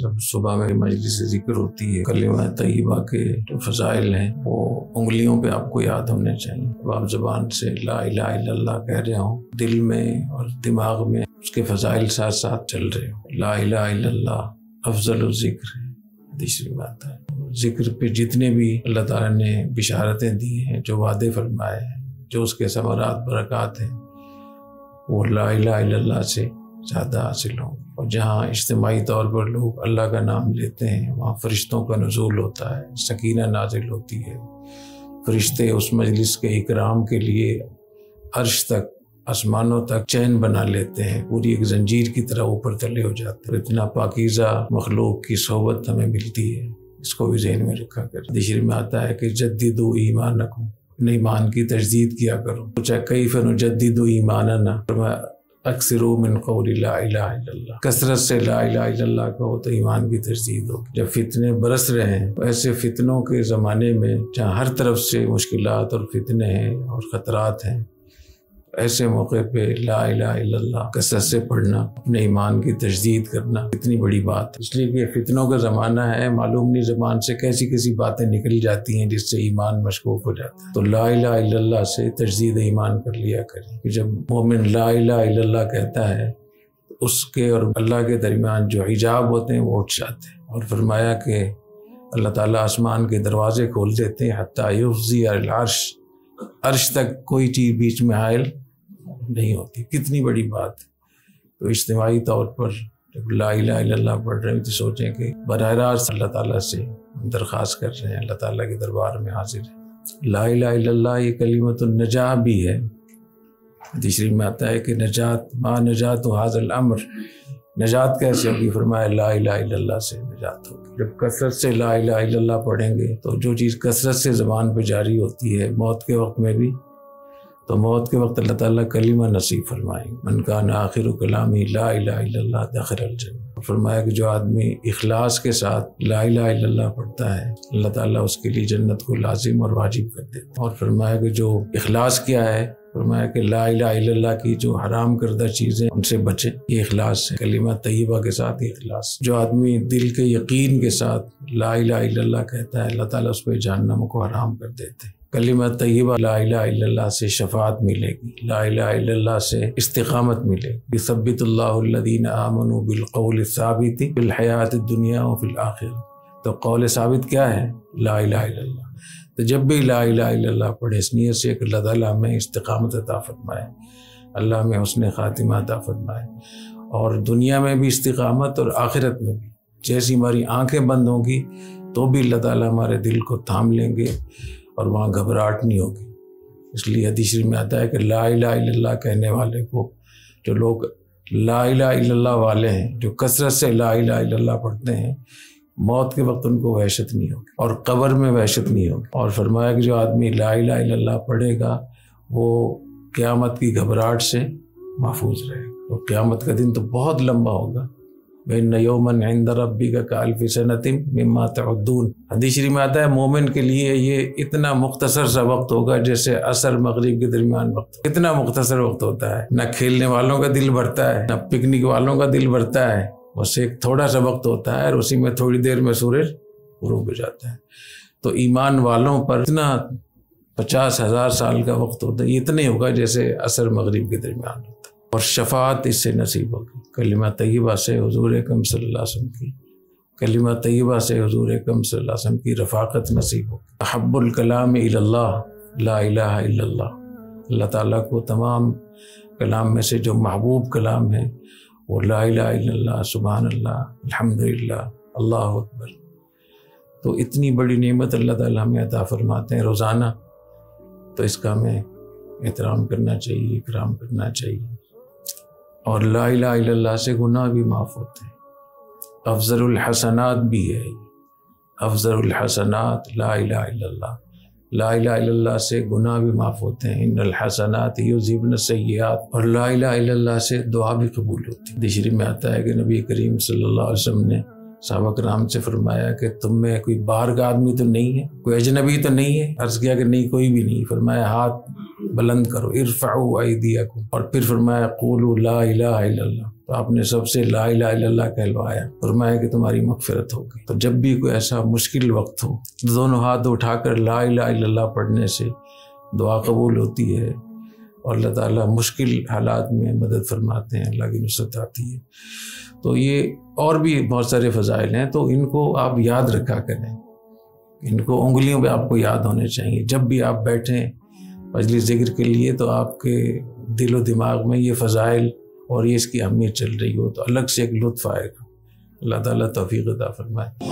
جب صبح میں مجلس ذکر ہوتی ہے، کلمہ طیبہ کے جو فضائل ہیں وہ انگلیوں پہ آپ کو یاد ہونے چاہیے۔ اب آپ زبان سے لا الہ الا اللہ کہہ رہے ہوں، دل میں اور دماغ میں اس کے فضائل ساتھ ساتھ چل رہے ہوں۔ لا الہ الا اللہ افضل الذکر ہے، تیسری بات ہے۔ ذکر پہ جتنے بھی اللہ تعالیٰ نے بشارتیں دی ہیں، جو وعدے فرمائے ہیں، جو اس کے ثمرات برکات ہیں، وہ لا الہ الا اللہ سے زیادہ حاصل ہوں گے۔ اور جہاں اجتماعی طور پر لوگ اللہ کا نام لیتے ہیں، وہاں فرشتوں کا نزول ہوتا ہے، سکینہ نازل ہوتی ہے، فرشتے اس مجلس کے اکرام کے لیے عرش تک، آسمانوں تک چین بنا لیتے ہیں، پوری ایک زنجیر کی طرح اوپر تلے ہو جاتے ہیں۔ اتنا پاکیزہ مخلوق کی صحبت ہمیں ملتی ہے، اس کو بھی ذہن میں رکھا کریں۔ حدیث میں آتا ہے کہ جددوا ایمانکم، اپنے ایمان کی تجدید کیا کرو۔ پوچھا کیف نجدد ایماننا، اکثروا من قول لا الہ الا اللہ، کثرت سے لا الہ الا اللہ کہو تو ایمان کی تجدید ہوگی۔ جب فتنے برس رہے ہیں، ایسے فتنوں کے زمانے میں جہاں ہر طرف سے مشکلات اور فتنے ہیں اور خطرات ہیں، ایسے موقع پہ لا الہ الا اللہ کثرت سے پڑھنا، اپنے ایمان کی تجدید کرنا اتنی بڑی بات ہے۔ اس لیے کہ فتنوں کا زمانہ ہے، معلوم نہیں زبان سے کیسی باتیں نکل جاتی ہیں جس سے ایمان مشکوک ہو جاتا ہے۔ تو لا الہ الا اللہ سے تجدید ایمان کر لیا کریں کہ جب مومن لا الہ الا اللہ کہتا ہے، اس کے اور اللہ کے درمیان جو حجاب ہوتے ہیں وہ اٹھ جاتے ہیں۔ اور فرمایا کہ اللہ تعالیٰ آسمان کے دروازے کھول دیتے ہیں حتیٰ یفضی العرش، عرش تک کوئی چیز بیچ میں حائل نہیں ہوتی۔ کتنی بڑی بات ہے۔ تو اجتماعی طور پر جب لا الہ الا اللہ پڑھ رہے ہیں تو سوچیں کہ براہ راست اللہ تعالیٰ سے درخواست کر رہے ہیں، اللہ تعالیٰ کے دربار میں حاضر ہیں۔ لا الہ الا اللہ یہ کلمۃ النجاہ بھی ہے۔ تیسری میں آتا ہے کہ نجات ما نجات ھذا الامر، نجات کیسے ہوگی؟ فرمایا لا الہ الا اللہ سے نجات ہوگی۔ جب کثرت سے لا الہ الا اللہ پڑھیں گے تو جو چیز کثرت سے زبان پہ جاری ہوتی ہے، موت کے وقت میں بھی، تو موت کے وقت اللہ تعالیٰ کلمہ نصیب فرمائیں گے۔ من کان آخر کلامی لا الہ الا اللہ دخل الجنہ۔ فرمایا کہ جو آدمی اخلاص کے ساتھ لا الہ الا اللہ پڑھتا ہے، اللہ تعالیٰ اس کے لیے جنت کو لازم اور واجب کر دیتا ہے۔ اور فرمایا کہ جو اخلاص کیا ہے، فرمایا کہ لا الہ الا اللہ کی جو حرام کردہ چیزیں ان سے بچے، یہ اخلاص ہے۔ کلمہ طیبہ کے ساتھ یہ اخلاص۔ جو آدمی دل کے یقین کے ساتھ لا الہ الا اللہ کہتا ہے، اللہ تعالیٰ اس پہ جہنم کو حرام کر دیتے ہیں۔ کلمہ طیبہ لا الہ الا اللہ سے شفاعت ملے گی، لا الہ الا اللہ سے استقامت ملے گی۔ یثبت اللہ الذین آمنوا بالقول الثابت فی الحیاۃ الدنیا وفی الآخرہ۔ تو قول ثابت کیا ہے؟ لا الہ الا اللہ۔ تو جب بھی لا الہ الا اللہ پڑھے، اس نیت سے کہ اللہ تعالیٰ ہمیں استقامت عطا فرمائے، اللہ ہمیں حسن خاتمہ عطا فرمائے، اور دنیا میں بھی استقامت اور آخرت میں بھی۔ جیسی ہماری آنکھیں بند ہوں گی تو بھی اللہ تعالیٰ ہمارے دل کو تھام لیں گے اور وہاں گھبراہٹ نہیں ہوگی۔ اس لیے حدیث میں آتا ہے کہ لا الہ الا اللہ کہنے والے کو، جو لوگ لا الہ الا اللہ والے ہیں، جو کثرت سے لا الہ الا اللہ پڑھتے ہیں، موت کے وقت ان کو وحشت نہیں ہوگی اور قبر میں وحشت نہیں ہوگی۔ اور فرمایا کہ جو آدمی لا الہ الا اللہ پڑھے گا وہ قیامت کی گھبراہٹ سے محفوظ رہے گا۔ اور قیامت کا دن تو بہت لمبا ہوگا۔ وَإِنَّ يَوْمًا عِندَ رَبِّكَ كَأَلْفِ سَنَةٍ مِّمَّا تَعُدُّونَ۔ حدیث شریف میں آتا ہے مومن کے لیے یہ اتنا مختصر سا وقت ہوگا جیسے عصر مغرب کے درمیان وقت۔ اتنا مختصر وقت ہوتا ہے، نہ کھیلنے والوں کا دل بھرتا ہے، نہ پکنک والوں کا دل بھرتا ہے، بس ایک تھوڑا سا وقت ہوتا ہے اور اسی میں تھوڑی دیر میں سورج غروب ہو جاتا ہے۔ تو ایمان والوں پر اتنا 50,000 سال کا وقت ہوتا ہے، یہ اتنے ہوگا جیسے عصر مغرب کے درمیان ہوتا ہے۔ اور شفاعت اس سے نصیب ہوگی۔ کلمہ طیبہ سے حضور اکرم صلی اللہ علیہ وسلم کی، کلمہ طیبہ سے حضور اکرم صلی اللہ علیہ وسلم کی رفاقت نصیب ہوگی۔ احب الکلام الی اللہ لا الہ الا اللہ۔ اللہ تعالیٰ کو تمام کلام میں سے جو محبوب کلام ہے وہ لا الہ الا اللہ، سبحان اللہ، الحمدللہ، اللہ اکبر۔ تو اتنی بڑی نعمت اللہ تعالیٰ ہمیں عطا فرماتے ہیں روزانہ، تو اس کا ہمیں احترام کرنا چاہیے، اکرام کرنا چاہیے۔ اور لا الہ الا اللہ سے گناہ بھی معاف ہوتے ہیں۔ افضل الحسنات بھی ہے، افضل الحسنات لا الہ الا اللہ۔ لا الہ الا اللہ سے گناہ بھی معاف ہوتے ہیں، ان الحسنات یذہبن السیئات۔ اور لا الہ الا اللہ سے دعا بھی قبول ہوتی ہے۔ حدیث میں آتا ہے کہ نبی کریم صلی اللہ علیہ وسلم نے صحابہ کرام سے فرمایا کہ تم میں کوئی باہر کا آدمی تو نہیں ہے، کوئی اجنبی تو نہیں ہے؟ عرض کیا کہ نہیں، کوئی بھی نہیں۔ فرمایا ہاتھ بلند کرو، ارفعوا ایدیکم، اور پھر فرمایا قولوا لا الہ الا اللہ۔ تو آپ نے سب سے لا الہ الا اللہ کہلوایا، فرمایا کہ تمہاری مغفرت ہوگی۔ تو جب بھی کوئی ایسا مشکل وقت ہو، دونوں ہاتھ اٹھا کر لا الہ الا اللہ پڑھنے سے دعا قبول ہوتی ہے اور اللہ تعالیٰ مشکل حالات میں مدد فرماتے ہیں، اللہ کی نصرت آتی ہے۔ تو یہ اور بھی بہت سارے فضائل ہیں، تو ان کو آپ یاد رکھا کریں، ان کو انگلیوں پہ آپ کو یاد ہونے چاہیے۔ جب بھی آپ بیٹھیں مجلس ذکر کے لیے تو آپ کے دل و دماغ میں یہ فضائل اور یہ اس کی اہمیت چل رہی ہو تو الگ سے ایک لطف آئے گا۔ اللہ تعالیٰ توفیق عطا فرمائے۔